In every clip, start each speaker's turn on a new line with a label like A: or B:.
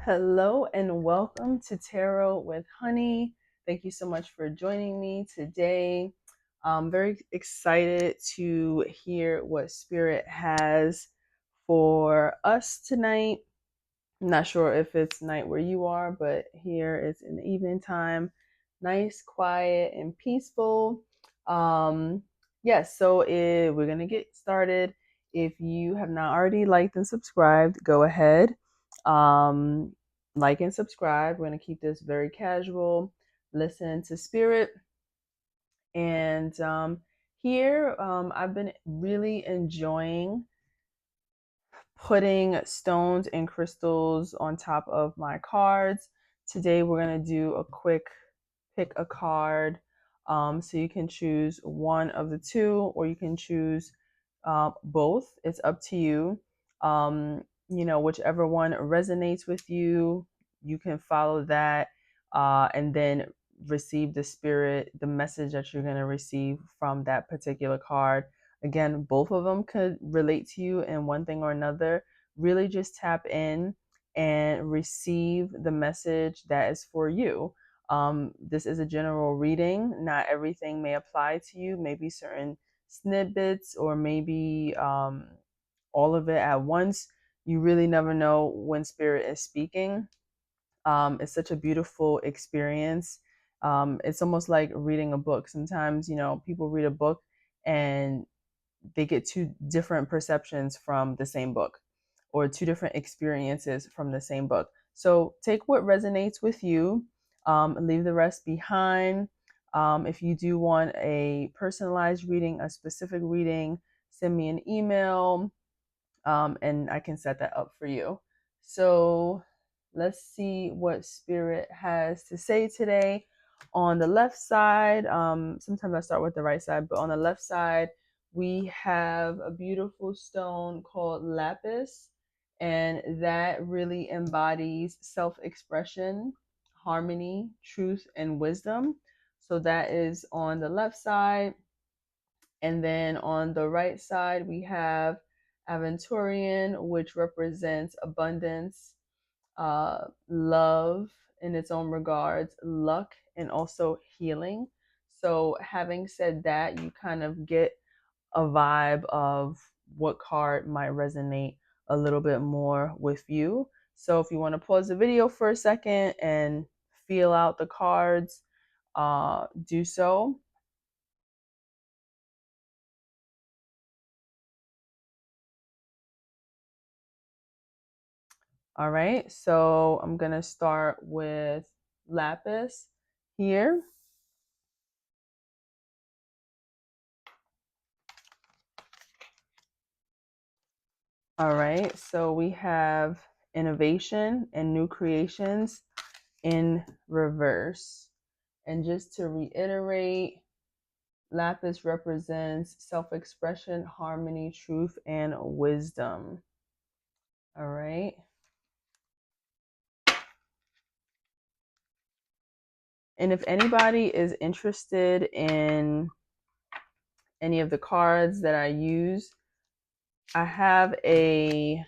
A: Hello and welcome to Tarot with Honey. Thank you so much for joining me today. I'm very excited to hear what Spirit has for us tonight. I'm not sure if it's night where you are, but here it's in the evening time. Nice, quiet, and peaceful. Yes, so we're going to get started. If you have not already liked and subscribed, go ahead. Like and subscribe. We're going to keep this very casual. Listen to Spirit. And here, I've been really enjoying putting stones and crystals on top of my cards. Today we're going to do a quick pick a card. So you can choose one of the two, or you can choose both. It's up to you. Whichever one resonates with you, you can follow that, and then receive the message that you're going to receive from that particular card. Again, both of them could relate to you in one thing or another. Really just tap in and receive the message that is for you. This is a general reading. Not everything may apply to you. Maybe certain snippets, or maybe all of it at once. You really never know when Spirit is speaking. It's such a beautiful experience. It's almost like reading a book. Sometimes, people read a book and they get two different perceptions from the same book, or two different experiences from the same book. So take what resonates with you, leave the rest behind. If you do want a personalized reading, a specific reading, send me an email, and I can set that up for you. So let's see what Spirit has to say today. On the left side, sometimes I start with the right side, but on the left side, we have a beautiful stone called lapis, and that really embodies self-expression, harmony, truth, and wisdom. So that is on the left side. And then on the right side, we have Aventurian, which represents abundance, love in its own regards, luck, and also healing. So, having said that, you kind of get a vibe of what card might resonate a little bit more with you. So, if you want to pause the video for a second and feel out the cards, do so. All right, so I'm gonna start with lapis here. All right, so we have innovation and new creations in reverse. And just to reiterate, lapis represents self-expression, harmony, truth, and wisdom. All right. And if anybody is interested in any of the cards that I use, I have a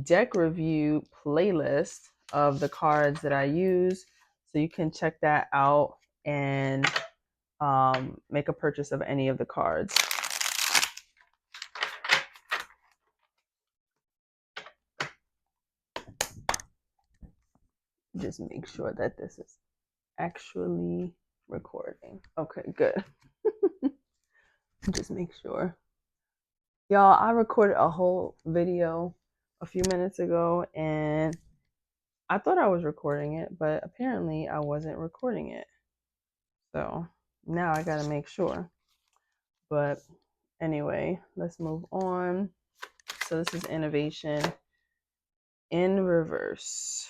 A: deck review playlist of the cards that I use. So you can check that out and make a purchase of any of the cards. Just make sure that this is actually recording. Okay, good. Just make sure. Y'all, I recorded a whole video a few minutes ago and I thought I was recording it, but apparently I wasn't recording it. So now I gotta make sure. But anyway, let's move on. So this is innovation in reverse.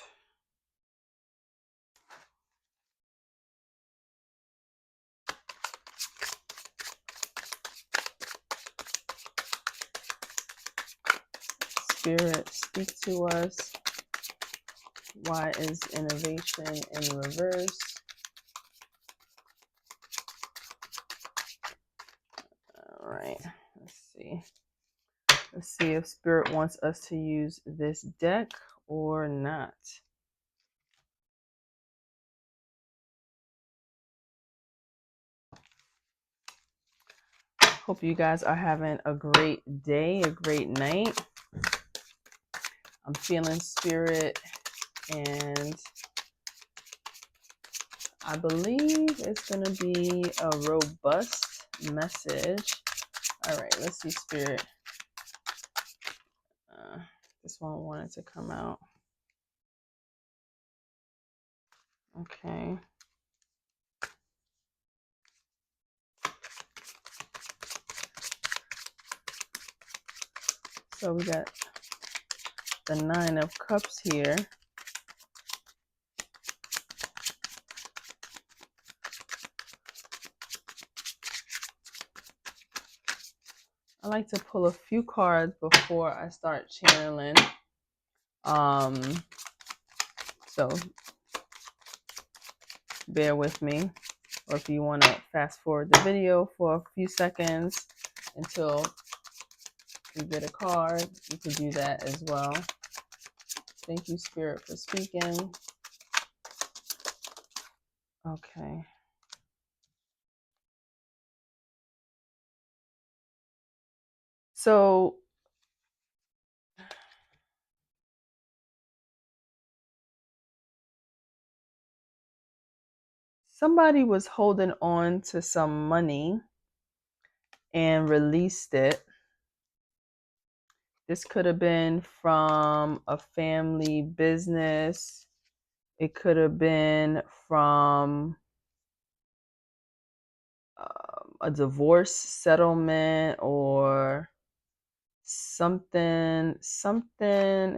A: Spirit, speak to us. Why is innovation in reverse? All right, let's see. Let's see if Spirit wants us to use this deck or not. Hope you guys are having a great day, a great night. I'm feeling spirit, and I believe it's going to be a robust message. All right, let's see, spirit. This one wanted to come out. Okay. So we got the Nine of Cups here. I like to pull a few cards before I start channeling. So bear with me. Or if you want to fast forward the video for a few seconds until you get a card, you can do that as well. Thank you, Spirit, for speaking. Okay. So somebody was holding on to some money and released it. This could have been from a family business. It could have been from a divorce settlement or something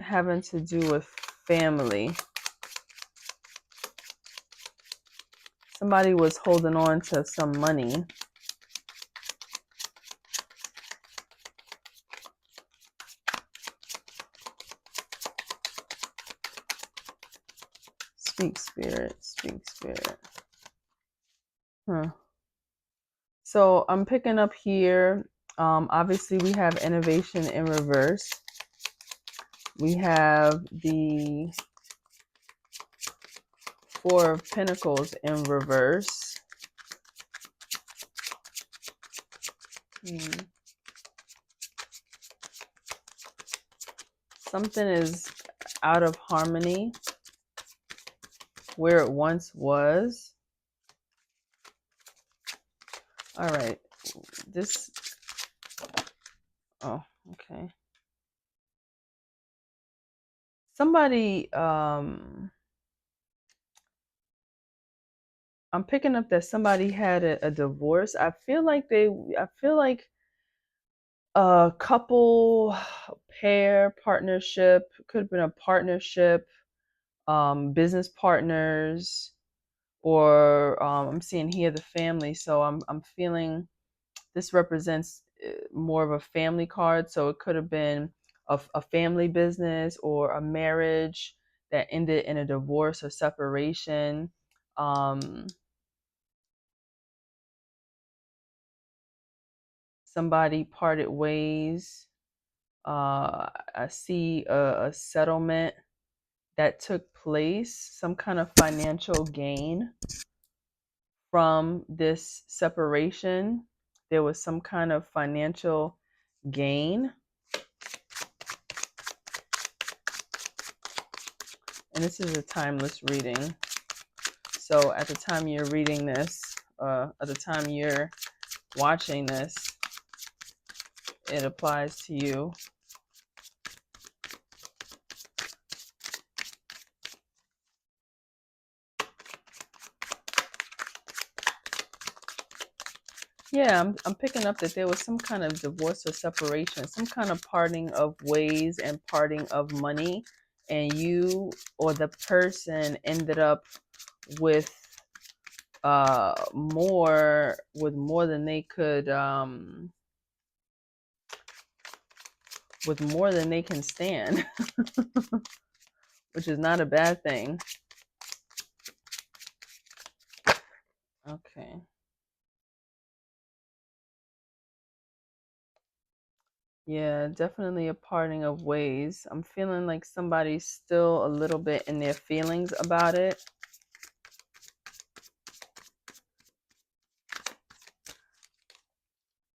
A: having to do with family. Somebody was holding on to some money. Speak, Spirit. Speak, Spirit. So I'm picking up here. Obviously, we have innovation in reverse. We have the Four of Pentacles in reverse. Something is out of harmony where it once was. All right. Oh, okay. Somebody, I'm picking up that somebody had a divorce. I feel like a couple, pair, partnership, could have been a partnership, business partners, or I'm seeing here the family. So I'm feeling this represents more of a family card. So it could have been a family business or a marriage that ended in a divorce or separation. Somebody parted ways. I see a settlement that took place, some kind of financial gain from this separation. There was some kind of financial gain. And this is a timeless reading. So at the time you're reading this, at the time you're watching this, it applies to you. Yeah, I'm picking up that there was some kind of divorce or separation, some kind of parting of ways and parting of money, and you or the person ended up with more than they could with more than they can stand, which is not a bad thing. Okay. Yeah, definitely a parting of ways. I'm feeling like somebody's still a little bit in their feelings about it.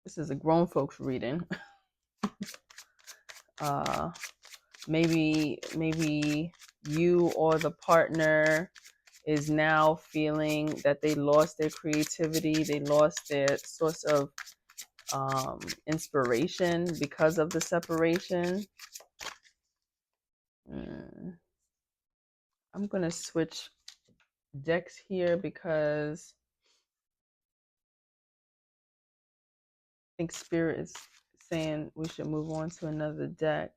A: This is a grown folks reading. uh maybe you or the partner is now feeling that they lost their creativity, they lost their source of inspiration because of the separation. I'm gonna switch decks here because I think Spirit is saying we should move on to another deck.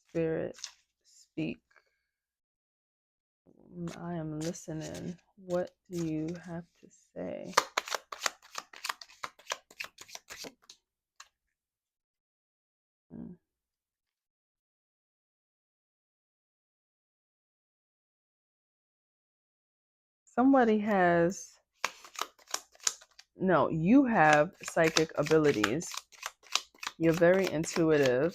A: Spirit, speak. I am listening. What do you have to say? Somebody has, no, you have psychic abilities. You're very intuitive.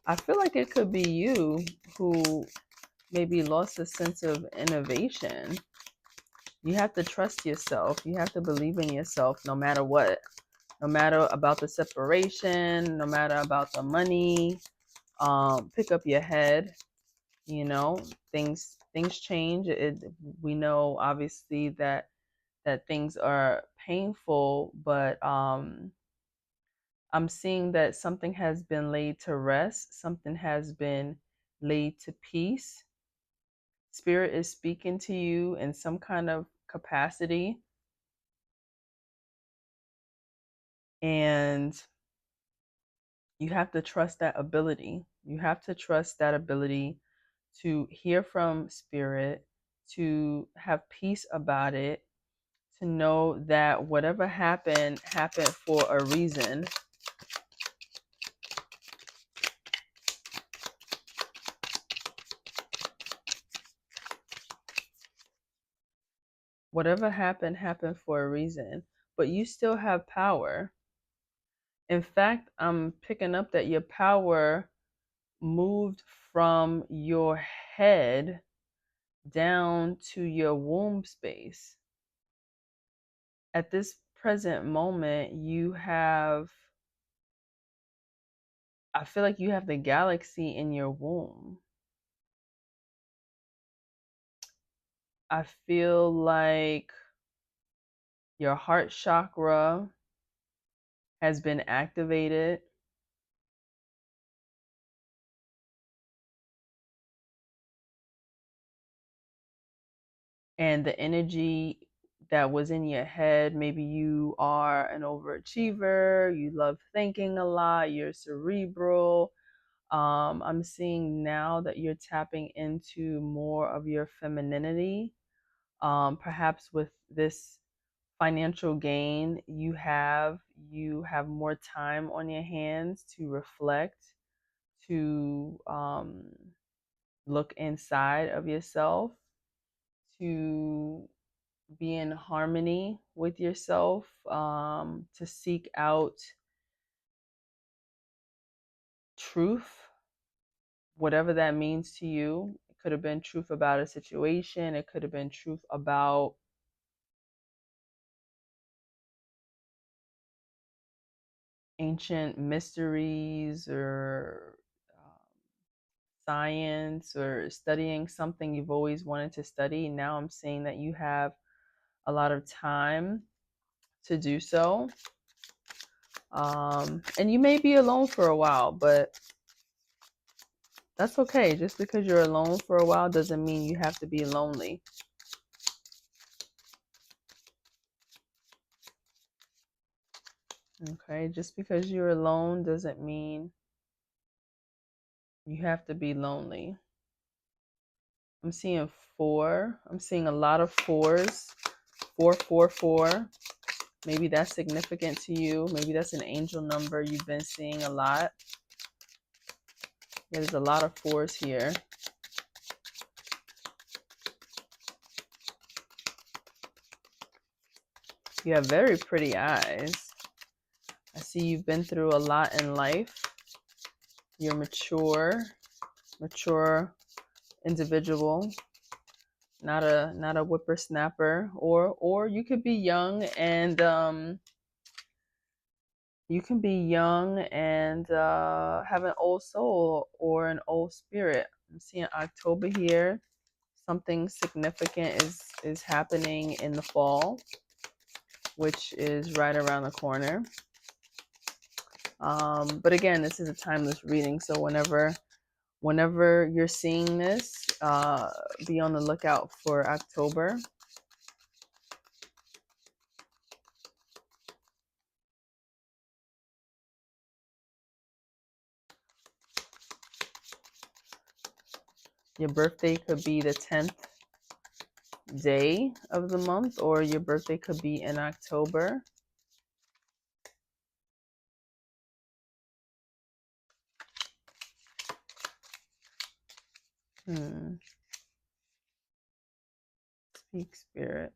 A: I feel like it could be you who maybe lost a sense of innovation. You have to trust yourself. You have to believe in yourself no matter what. No matter about the separation, no matter about the money. Pick up your head. You know, things change. We know obviously that things are painful, but I'm seeing that something has been laid to rest, something has been laid to peace. Spirit is speaking to you in some kind of capacity, and you have to trust that ability. You have to trust that ability to hear from Spirit, to have peace about it, to know that whatever happened for a reason. Whatever happened for a reason, but you still have power. In fact, I'm picking up that your power moved from your head down to your womb space. At this present moment, I feel like you have the galaxy in your womb. I feel like your heart chakra has been activated. And the energy that was in your head, maybe you are an overachiever, you love thinking a lot, you're cerebral. I'm seeing now that you're tapping into more of your femininity. Perhaps with this financial gain you have more time on your hands to reflect, to look inside of yourself, to be in harmony with yourself, to seek out truth, whatever that means to you. It could have been truth about a situation, it could have been truth about ancient mysteries or science, or studying something you've always wanted to study. Now I'm seeing that you have a lot of time to do so. And you may be alone for a while, but that's okay. Just because you're alone for a while doesn't mean you have to be lonely. Okay, just because you're alone doesn't mean you have to be lonely. I'm seeing 4. I'm seeing a lot of 4s. 444. Maybe that's significant to you. Maybe that's an angel number you've been seeing a lot. There's a lot of 4s here. You have very pretty eyes. I see you've been through a lot in life. You're mature individual, not a whippersnapper, or you could be young and have an old soul or an old spirit. I'm seeing October here. Something significant is happening in the fall, which is right around the corner. But again, this is a timeless reading, so whenever you're seeing this, be on the lookout for October. Your birthday could be the 10th day of the month, or your birthday could be in October. Speak, Spirit.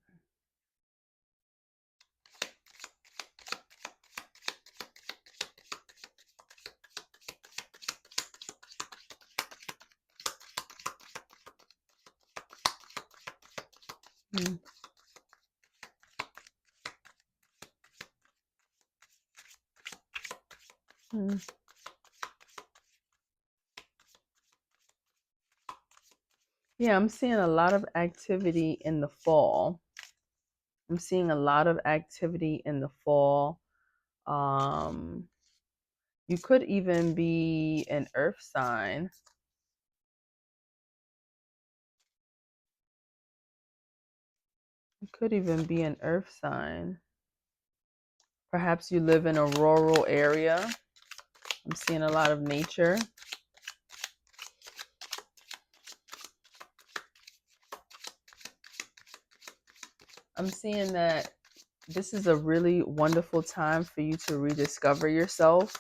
A: Yeah, I'm seeing a lot of activity in the fall. I'm seeing a lot of activity in the fall. You could even be an earth sign. You could even be an earth sign. Perhaps you live in a rural area. I'm seeing a lot of nature. I'm seeing that this is a really wonderful time for you to rediscover yourself.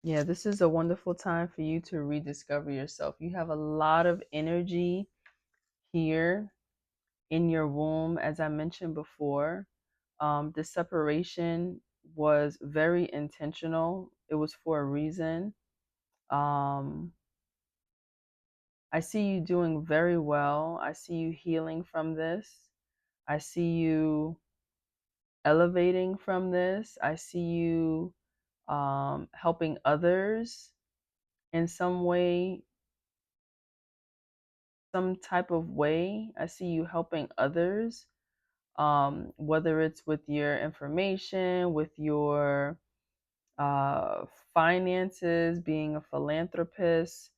A: Yeah, this is a wonderful time for you to rediscover yourself. You have a lot of energy here in your womb, as I mentioned before. The separation was very intentional. It was for a reason. I see you doing very well. I see you healing from this. I see you elevating from this. I see you helping others in some way, some type of way. I see you helping others, whether it's with your information, with your uh, finances, being a philanthropist.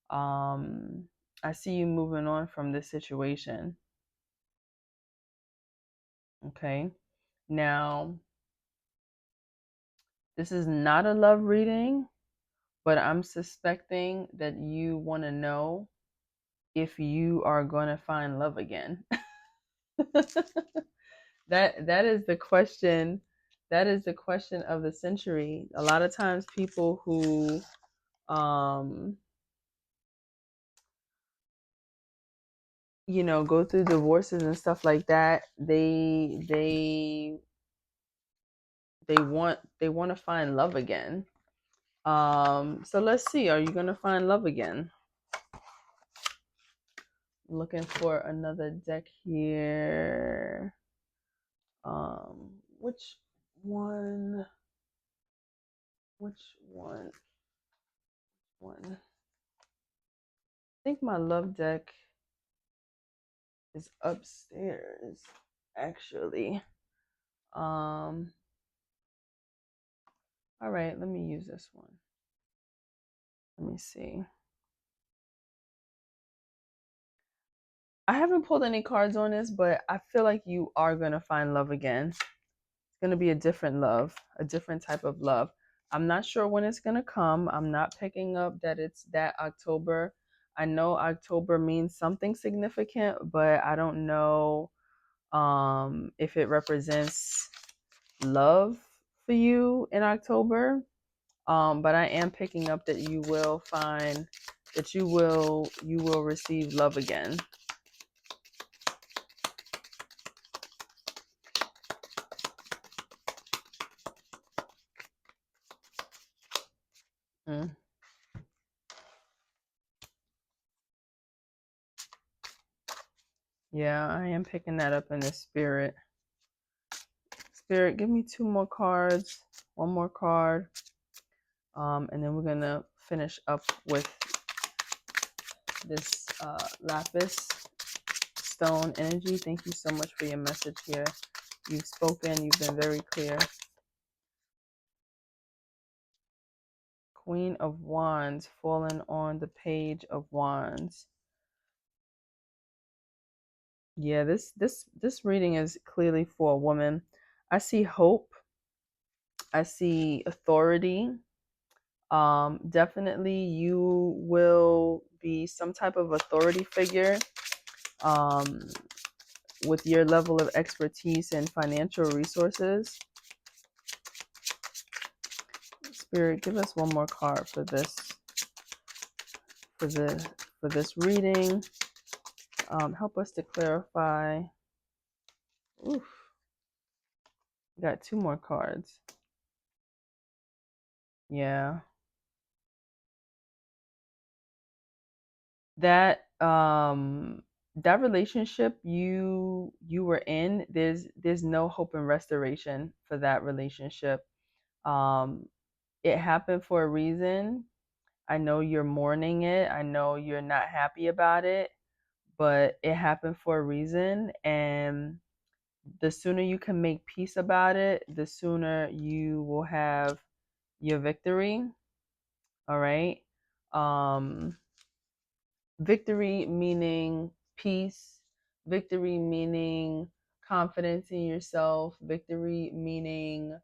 A: I see you moving on from this situation. Okay. Now, this is not a love reading, but I'm suspecting that you want to know if you are going to find love again. That is the question. That is the question of the century. A lot of times people who go through divorces and stuff like that, they want to find love again. So let's see, are you going to find love again? Looking for another deck here. Which one? Which one? I think my love deck is upstairs, actually. All right, let me use this one. Let me see. I haven't pulled any cards on this, but I feel like you are going to find love again. It's going to be a different love, a different type of love. I'm not sure when it's going to come. I'm not picking up that it's that October. I know October means something significant, but I don't know if it represents love for you in October. But I am picking up that you will find that you will receive love again. Mm. Yeah, I am picking that up in the spirit. Spirit, give me 2 more cards, 1 more card, and then we're gonna finish up with this lapis stone energy. Thank you so much for your message here. You've spoken, you've been very clear. Queen of Wands falling on the Page of Wands. Yeah, this reading is clearly for a woman. I see hope. I see authority. Definitely you will be some type of authority figure with your level of expertise and financial resources. Spirit, give us 1 more card for this for this reading. Help us to clarify. Oof. Got 2 more cards. Yeah. That that relationship you were in, there's no hope and restoration for that relationship. It happened for a reason. I know you're mourning it. I know you're not happy about it, but it happened for a reason, and the sooner you can make peace about it, the sooner you will have your victory. All right. Victory meaning peace, victory meaning confidence in yourself, victory meaning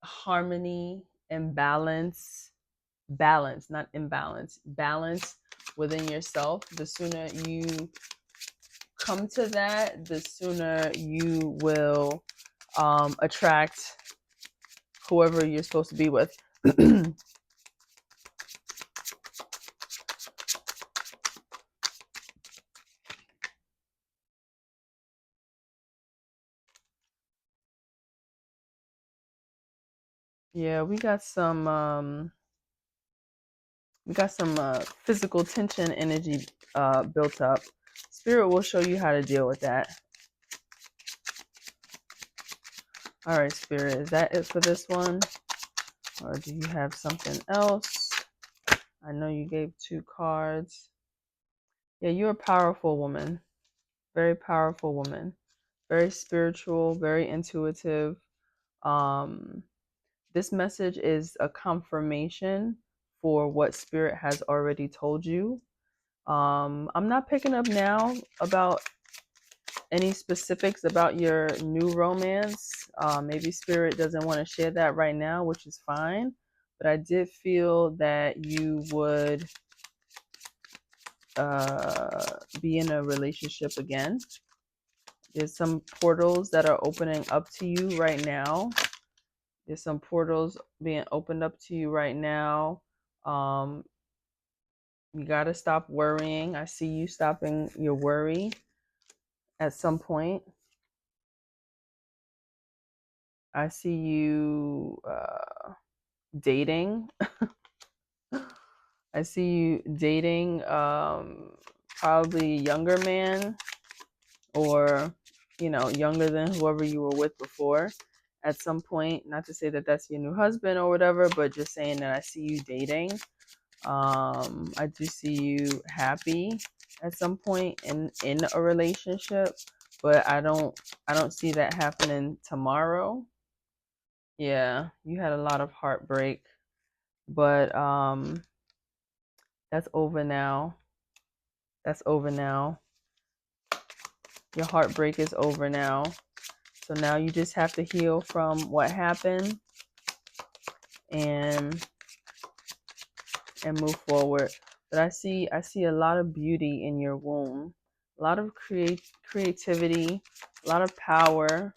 A: harmony and balance. Balance, not imbalance. Balance within yourself. The sooner you come to that, the sooner you will attract whoever you're supposed to be with. Yeah, we got some physical tension energy built up. Spirit will show you how to deal with that. All right, Spirit, is that it for this one? Or do you have something else? I know you gave 2 cards. Yeah, you're a powerful woman. Very powerful woman. Very spiritual, very intuitive. This message is a confirmation for what Spirit has already told you. I'm not picking up now about any specifics about your new romance. Maybe Spirit doesn't want to share that right now, which is fine. But I did feel that you would be in a relationship again. There's some portals that are opening up to you right now. There's some portals being opened up to you right now. You got to stop worrying. I see you stopping your worry at some point. I see you dating. I see you dating probably a younger man, or younger than whoever you were with before at some point. Not to say that that's your new husband or whatever, but just saying that I see you dating. I do see you happy at some point in a relationship, but I don't see that happening tomorrow. Yeah, you had a lot of heartbreak, but that's over now. That's over now. Your heartbreak is over now. So now you just have to heal from what happened and move forward. But I see a lot of beauty in your womb, a lot of creativity, a lot of power,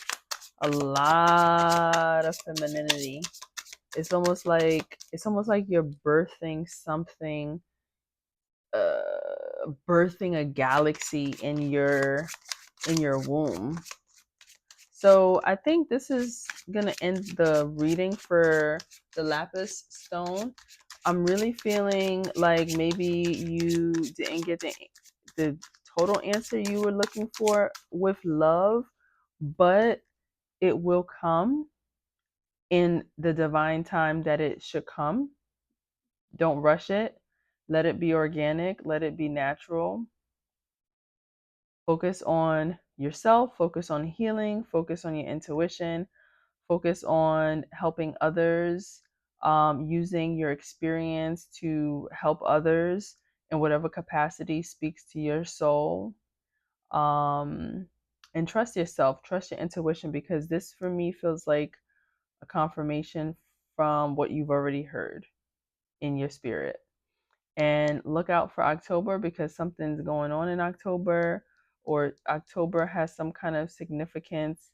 A: a lot of femininity. It's almost like you're birthing something birthing a galaxy in your womb. So I think this is gonna end the reading for the lapis stone. I'm really feeling like maybe you didn't get the total answer you were looking for with love, but it will come in the divine time that it should come. Don't rush it. Let it be organic. Let it be natural. Focus on yourself. Focus on healing. Focus on your intuition. Focus on helping others, using your experience to help others in whatever capacity speaks to your soul. And trust yourself, trust your intuition, because this for me feels like a confirmation from what you've already heard in your spirit. And look out for October, because something's going on in October, or October has some kind of significance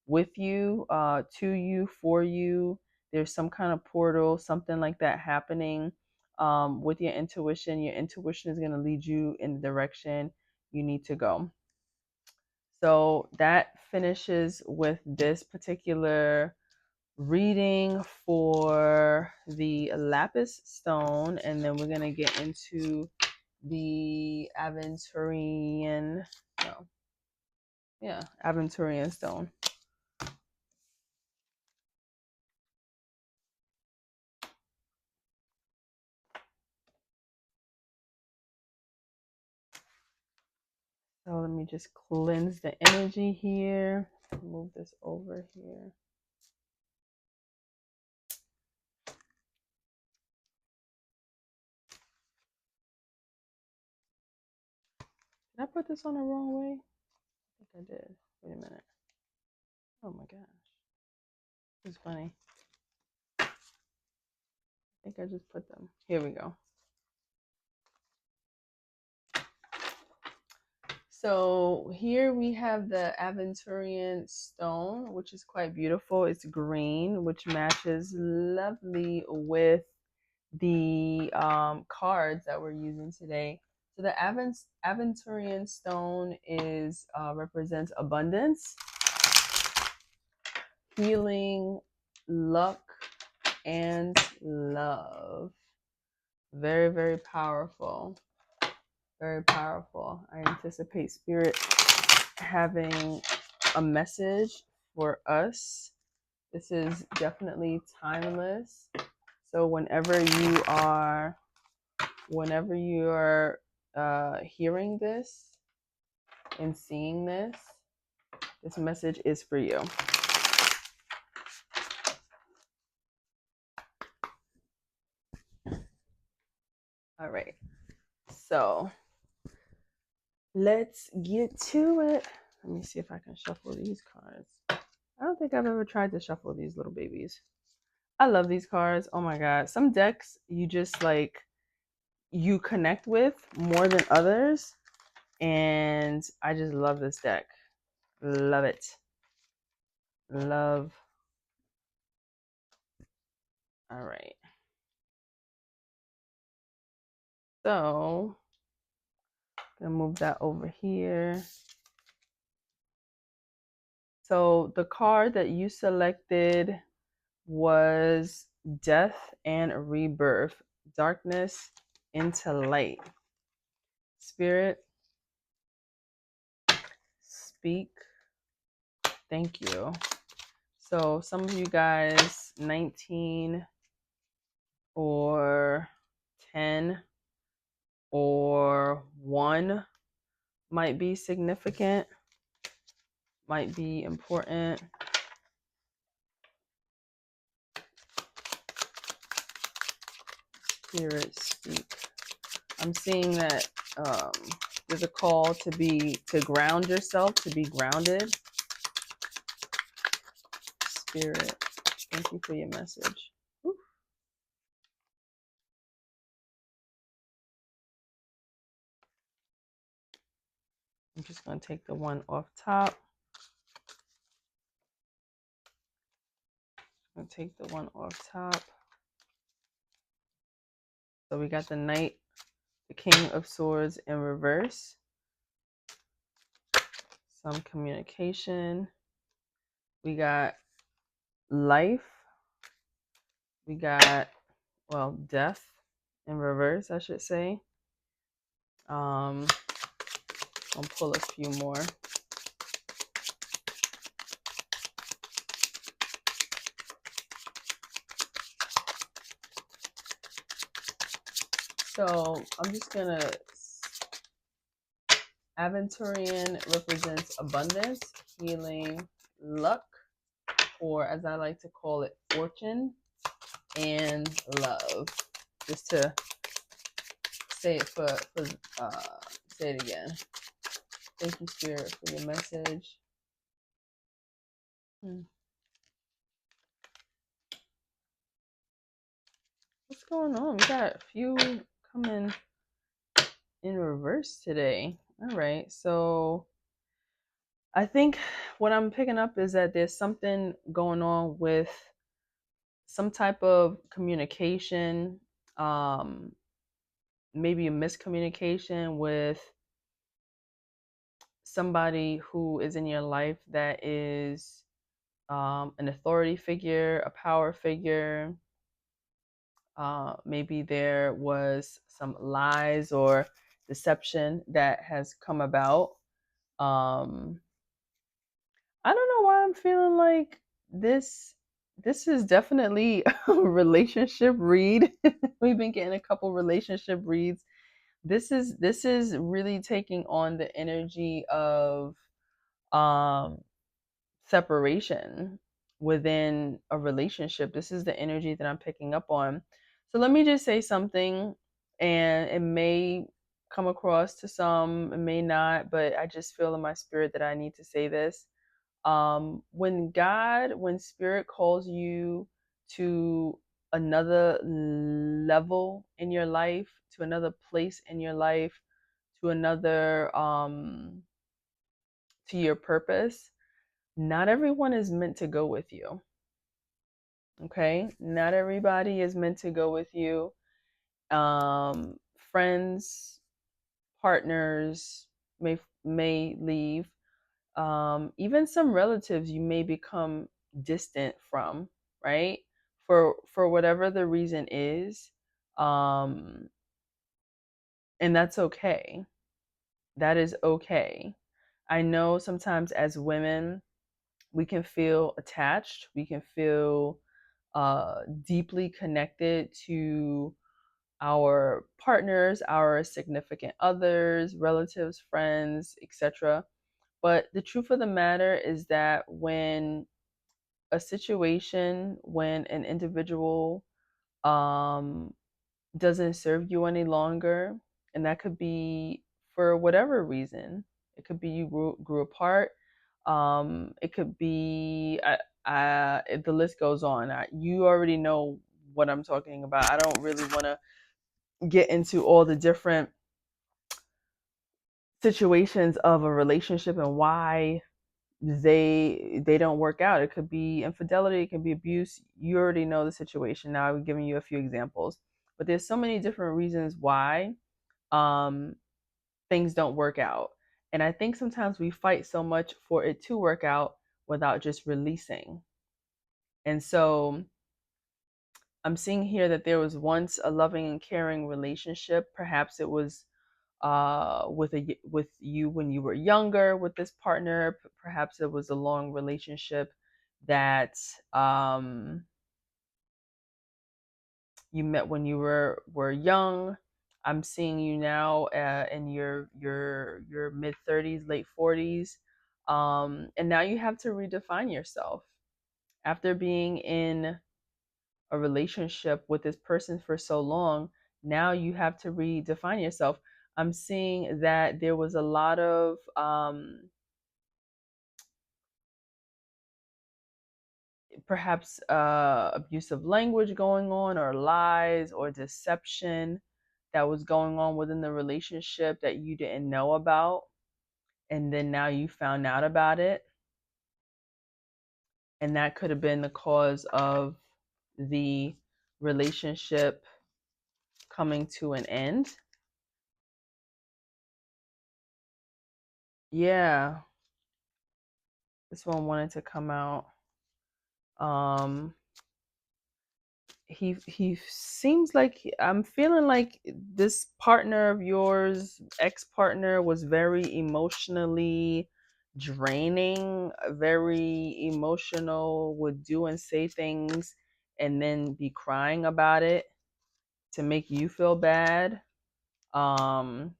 A: with you, to you, for you. There's some kind of portal, something like that happening with your intuition. Your intuition is going to lead you in the direction you need to go. So that finishes with this particular reading for the lapis stone, and then we're going to get into the Aventurian, no, yeah, Aventurian stone. So let me just cleanse the energy here. Move this over here. Did I put this on the wrong way? I think I did. Wait a minute. Oh my gosh. This is funny. I think I just put them. Here we go. So here we have the Aventurian stone, which is quite beautiful. It's green, which matches lovely with the cards that we're using today. So the Aventurian stone is represents abundance, healing, luck, and love. Very, very powerful. Very powerful. I anticipate spirit having a message for us. This is definitely timeless. So whenever you are hearing this and seeing this, this message is for you. All right. So let's get to it. Let me see if I can shuffle these cards. I don't think I've ever tried to shuffle these little babies. I love these cards. Oh my God. Some decks you just like, you connect with more than others. And I just love this deck. Love it. Love. All right. So I'm gonna move that over here. So the card that you selected was Death and Rebirth, Darkness into Light. Spirit, speak. Thank you. So some of you guys, 19 or 10 or 1 might be significant, might be important. Spirit, speak. I'm seeing that there's a call to ground yourself, to be grounded. Spirit, thank you for your message. Whew. I'm just going to take the one off top. I'm going to take the one off top. So we got the Knight the King of Swords in reverse. Some communication. We got life. We got, well, death in reverse, I should say. I'll pull a few more. So I'm just gonna, Aventurian represents abundance, healing, luck, or as I like to call it, fortune and love. Just to say it say it again. Thank you, Spirit, for your message. What's going on? We got a few coming in reverse today. All right, so I think what I'm picking up is that there's something going on with some type of communication, maybe a miscommunication with somebody who is in your life that is an authority figure, a power figure. Maybe there was some lies or deception that has come about. I don't know why I'm feeling like this. This is definitely a relationship read. We've been getting a couple relationship reads. This is really taking on the energy of um separation within a relationship. This is the energy that I'm picking up on. So let me just say something, and it may come across to some, it may not, but I just feel in my spirit that I need to say this. When Spirit calls you to another level in your life, to another place in your life, to another, to your purpose, not everyone is meant to go with you. Okay? Not everybody is meant to go with you. Friends, partners may leave. Even some relatives you may become distant from, right? For whatever the reason is. And that's okay. That is okay. I know sometimes as women, we can feel attached. We can feel deeply connected to our partners, our significant others, relatives, friends, etc. But the truth of the matter is that when a situation, when an individual um, doesn't serve you any longer, and that could be for whatever reason. It could be you grew apart. It could be the list goes on. You already know what I'm talking about. I don't really want to get into all the different situations of a relationship and why they don't work out. It could be infidelity, it could be abuse. You already know the situation. Now I'm giving you a few examples, but there's so many different reasons why um, things don't work out. And I think sometimes we fight so much for it to work out without just releasing. And so I'm seeing here that there was once a loving and caring relationship. Perhaps it was with you when you were younger with this partner. Perhaps it was a long relationship that you met when you were young. I'm seeing you now in your mid 30s, late 40s, and now you have to redefine yourself after being in a relationship with this person for so long. Now you have to redefine yourself. I'm seeing that there was a lot of perhaps abusive language going on, or lies or deception that was going on within the relationship that you didn't know about, and then now you found out about it, and that could have been the cause of the relationship coming to an end. Yeah, this one wanted to come out. He seems like, I'm feeling like this partner of yours, ex-partner, was very emotionally draining, very emotional, would do and say things and then be crying about it to make you feel bad. um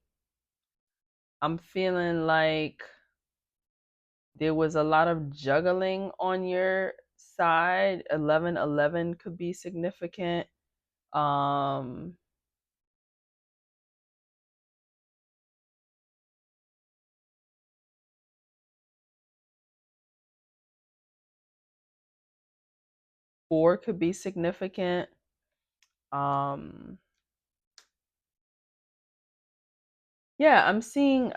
A: I'm feeling like there was a lot of juggling on your side. 1111 could be significant. um 4 could be significant. um yeah, I'm seeing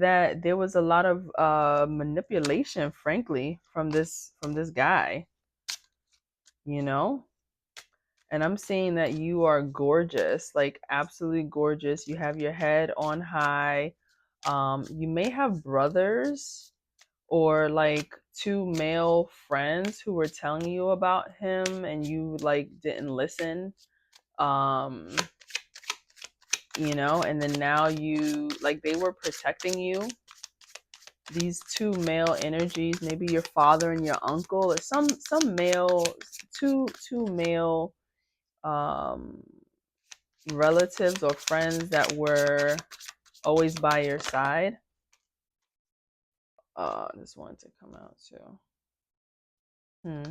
A: that there was a lot of manipulation, frankly, from this guy, you know. And I'm seeing that you are gorgeous, like absolutely gorgeous. You have your head on high. You may have brothers or like two male friends who were telling you about him and you like didn't listen. um and then now you, like, they were protecting you. These two male energies, maybe your father and your uncle, or some male, two male um relatives or friends that were always by your side. This wanted to come out too. Hmm.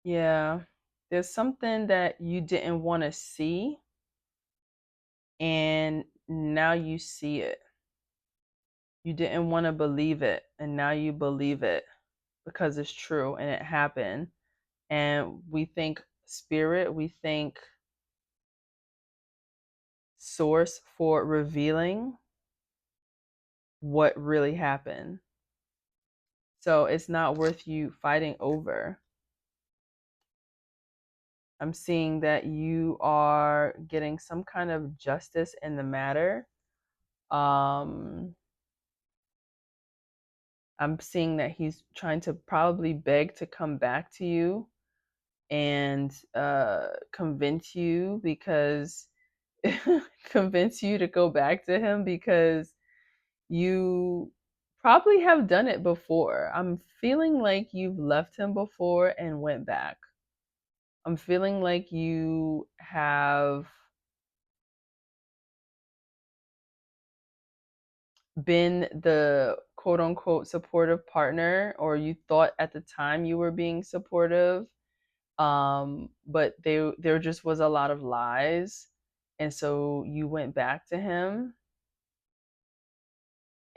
A: Yeah. There's something that you didn't want to see, and now you see it. You didn't want to believe it, and now you believe it because it's true and it happened. And we think spirit, we think source for revealing what really happened. So it's not worth you fighting over. I'm seeing that you are getting some kind of justice in the matter. Um, I'm seeing that he's trying to probably beg to come back to you and convince you, because convince you to go back to him, because you probably have done it before. I'm feeling like you've left him before and went back. I'm feeling like you have been the quote unquote supportive partner, or you thought at the time you were being supportive, but there just was a lot of lies, and so you went back to him,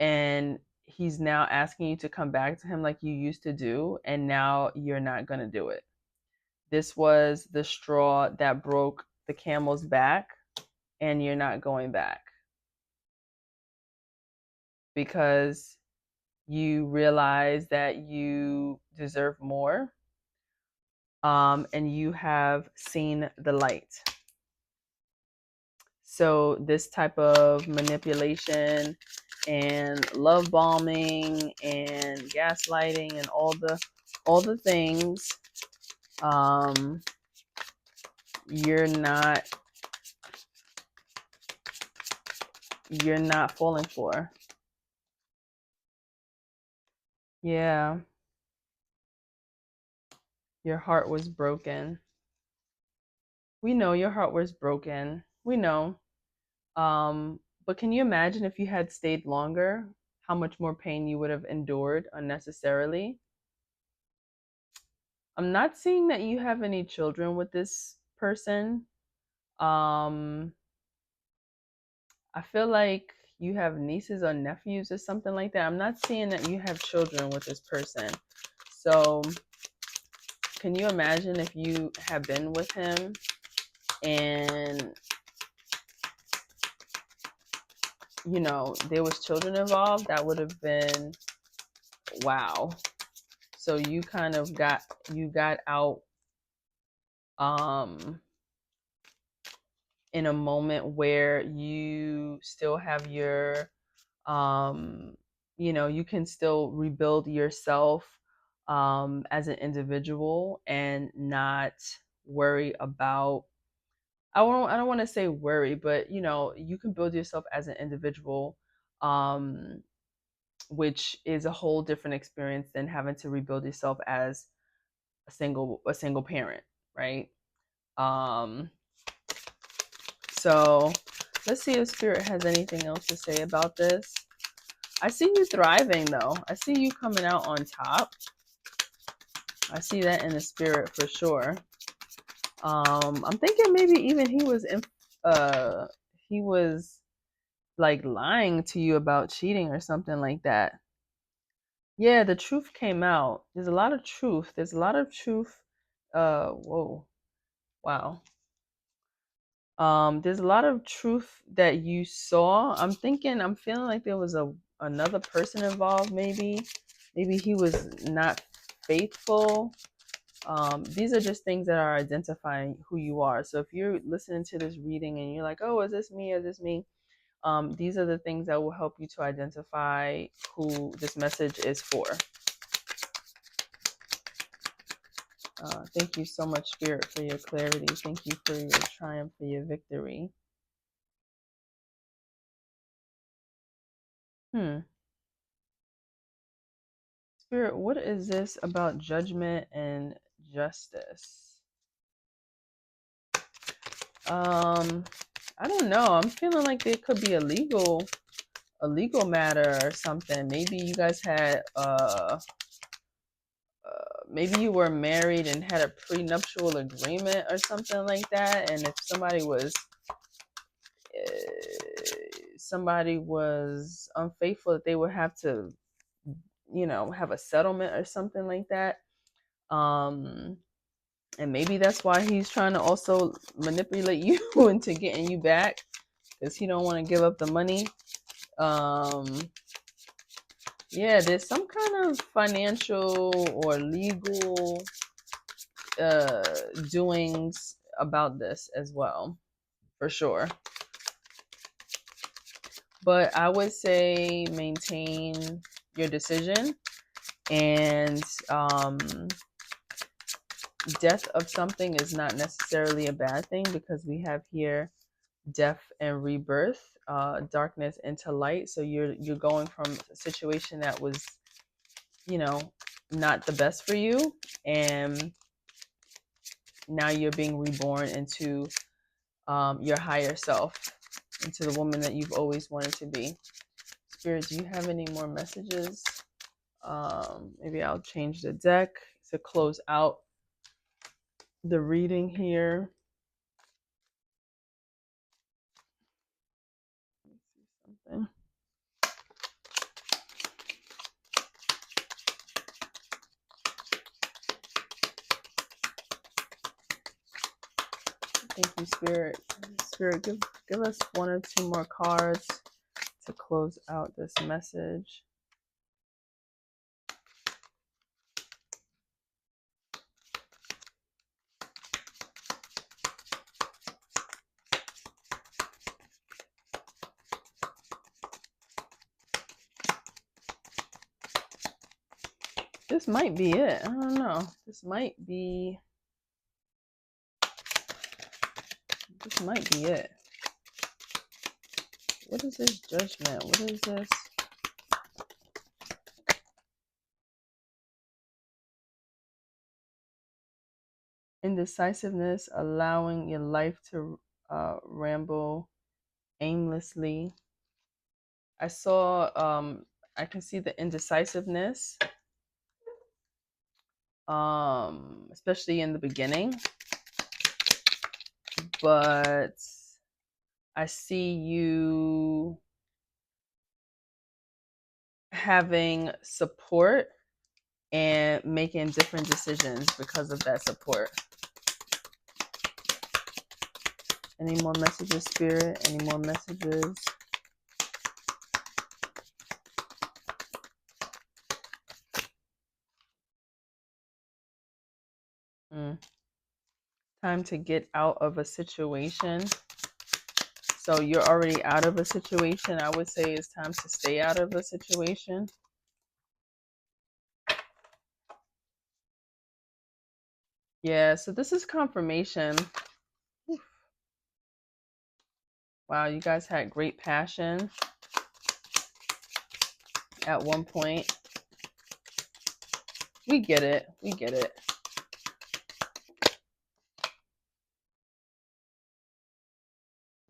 A: and he's now asking you to come back to him like you used to do, and now you're not going to do it. This was the straw that broke the camel's back, and you're not going back because you realize that you deserve more, and you have seen the light. So this type of manipulation and love bombing and gaslighting and all the things, um, you're not falling for. Yeah, your heart was broken. We know your heart was broken. We know. But can you imagine if you had stayed longer, how much more pain you would have endured unnecessarily? I'm not seeing that you have any children with this person. Um, I feel like you have nieces or nephews or something like that. I'm not seeing that you have children with this person. So, can you imagine if you have been with him and you know, there was children involved, that would have been wow. So you kind of got out in a moment where you still have your you know, you can still rebuild yourself as an individual and not worry about, I don't want to say worry, but you know, you can build yourself as an individual, um, which is a whole different experience than having to rebuild yourself as a single parent, right? Um, so let's see if Spirit has anything else to say about this. I see you thriving though. I see you coming out on top. I see that in the spirit for sure. I'm thinking maybe even he was like lying to you about cheating or something like that. Yeah, the truth came out. There's a lot of truth. There's a lot of truth. Whoa. Wow. There's a lot of truth that you saw. I'm feeling like there was another person involved, maybe. Maybe he was not faithful. These are just things that are identifying who you are. So if you're listening to this reading and you're like, oh, is this me? Is this me? These are the things that will help you to identify who this message is for. Thank you so much, Spirit, for your clarity. Thank you for your triumph, for your victory. Spirit, what is this about judgment and justice? I don't know. I'm feeling like there could be a legal matter or something. Maybe you guys had maybe you were married and had a prenuptial agreement or something like that, and if somebody was unfaithful, that they would have to, you know, have a settlement or something like that. And maybe that's why he's trying to also manipulate you into getting you back, because he don't want to give up the money. Yeah, there's some kind of financial or legal doings about this as well, for sure. But I would say maintain your decision, and death of something is not necessarily a bad thing, because we have here death and rebirth, darkness into light. So you're going from a situation that was, you know, not the best for you, and now you're being reborn into your higher self, into the woman that you've always wanted to be. Spirit, do you have any more messages? Maybe I'll change the deck to close out the reading here. Something. Thank you, Spirit. Spirit, give us one or two more cards to close out this message. This might be it. I don't know. This might be it. What is this judgment? What is this? Indecisiveness, allowing your life to ramble aimlessly. I saw, I can see the indecisiveness, especially in the beginning. But I see you having support and making different decisions because of that support. Any more messages, Spirit? Any more messages? Time to get out of a situation. So you're already out of a situation. I would say it's time to stay out of a situation. Yeah, so this is confirmation. Wow, you guys had great passion at one point. We get it. We get it.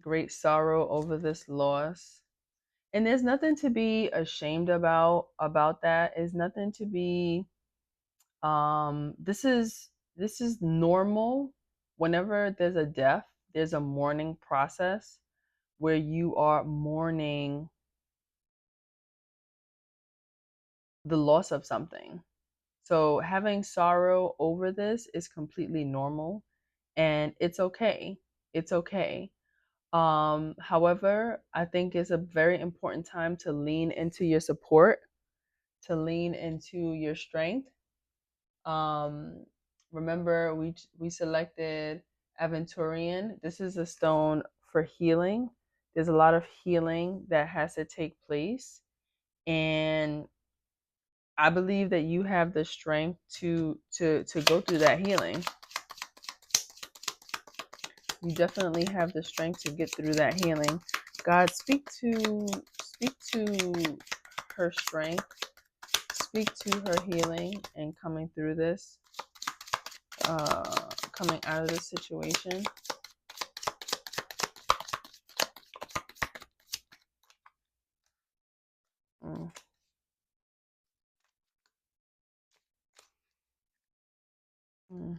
A: Great sorrow over this loss. And there's nothing to be ashamed about that. It's nothing to be this is normal. Whenever there's a death, there's a mourning process where you are mourning the loss of something. So having sorrow over this is completely normal, and it's okay. It's okay. However, I think it's a very important time to lean into your support, to lean into your strength. Um, Remember, we selected Aventurian. This is a stone for healing. There's a lot of healing that has to take place, and I believe that you have the strength to go through that healing. You definitely have the strength to get through that healing. God, speak to her strength, speak to her healing and coming through this, coming out of this situation. Mm. Mm.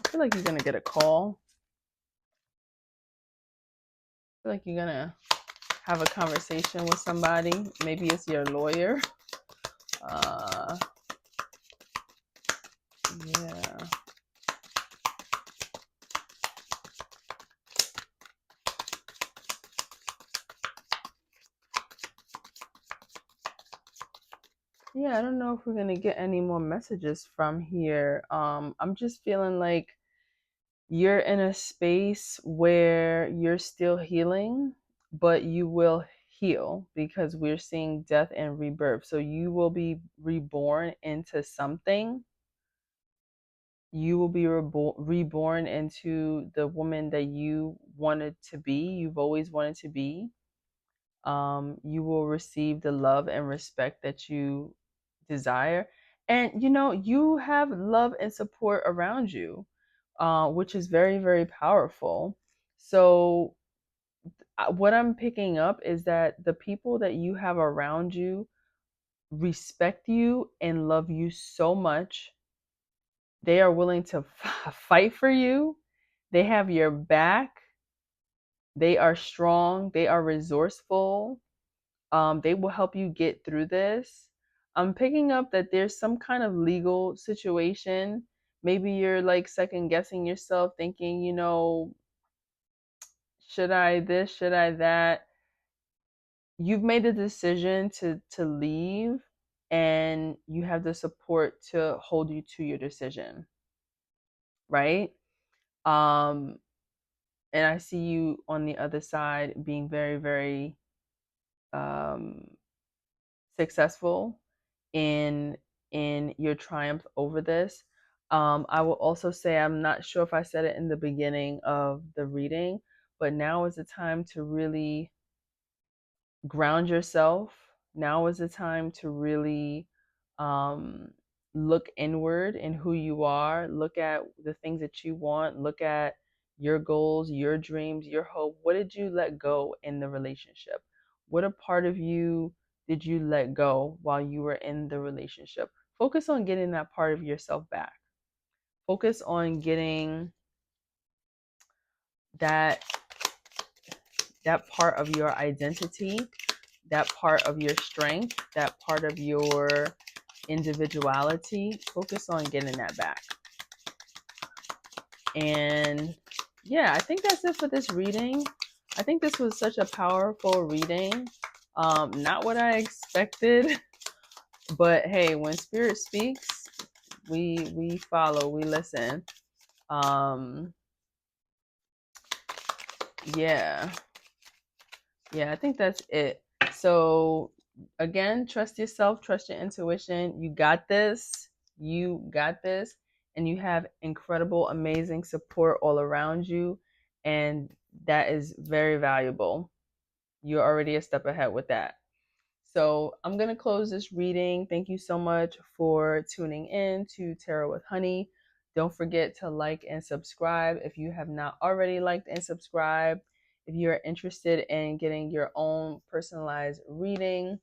A: I feel like you're gonna get a call. I feel like you're gonna have a conversation with somebody. Maybe it's your lawyer. Yeah. Yeah, I don't know if we're gonna get any more messages from here. I'm just feeling like you're in a space where you're still healing, but you will heal because we're seeing death and rebirth. So you will be reborn into something. You will be reborn into the woman that you wanted to be, you've always wanted to be. You will receive the love and respect that you desire. And you have love and support around you, which is very, very powerful. So, what I'm picking up is that the people that you have around you respect you and love you so much. They are willing to fight for you, they have your back, they are strong, they are resourceful. They will help you get through this. I'm picking up that there's some kind of legal situation. Maybe you're like second guessing yourself, thinking, should I this, should I that? You've made a decision to leave, and you have the support to hold you to your decision, right? Um, and I see you on the other side being very, very um, successful in your triumph over this. I will also say, I'm not sure if I said it in the beginning of the reading, but now is the time to really ground yourself. Now is the time to really um, look inward in who you are. Look at the things that you want. Look at your goals, your dreams, your hope. What did you let go in the relationship? What a part of you did you let go while you were in the relationship? Focus on getting that part of yourself back. Focus on getting that part of your identity, that part of your strength, that part of your individuality. Focus on getting that back. And yeah, I think that's it for this reading. I think this was such a powerful reading. Not what I expected, but hey, when spirit speaks, we follow, we listen. Um, yeah, yeah, I think that's it. So again, trust yourself, trust your intuition. You got this. You got this. And you have incredible, amazing support all around you. And that is very valuable. You're already a step ahead with that. So I'm going to close this reading. Thank you so much for tuning in to Tarot with Honey. Don't forget to like and subscribe if you have not already liked and subscribed. If you're interested in getting your own personalized reading,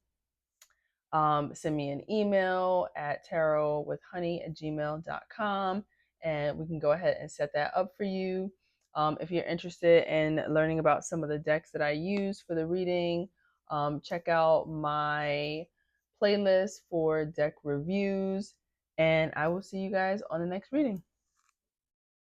A: send me an email at tarotwithhoney@gmail.com and we can go ahead and set that up for you. If you're interested in learning about some of the decks that I use for the reading, check out my playlist for deck reviews, and I will see you guys on the next reading.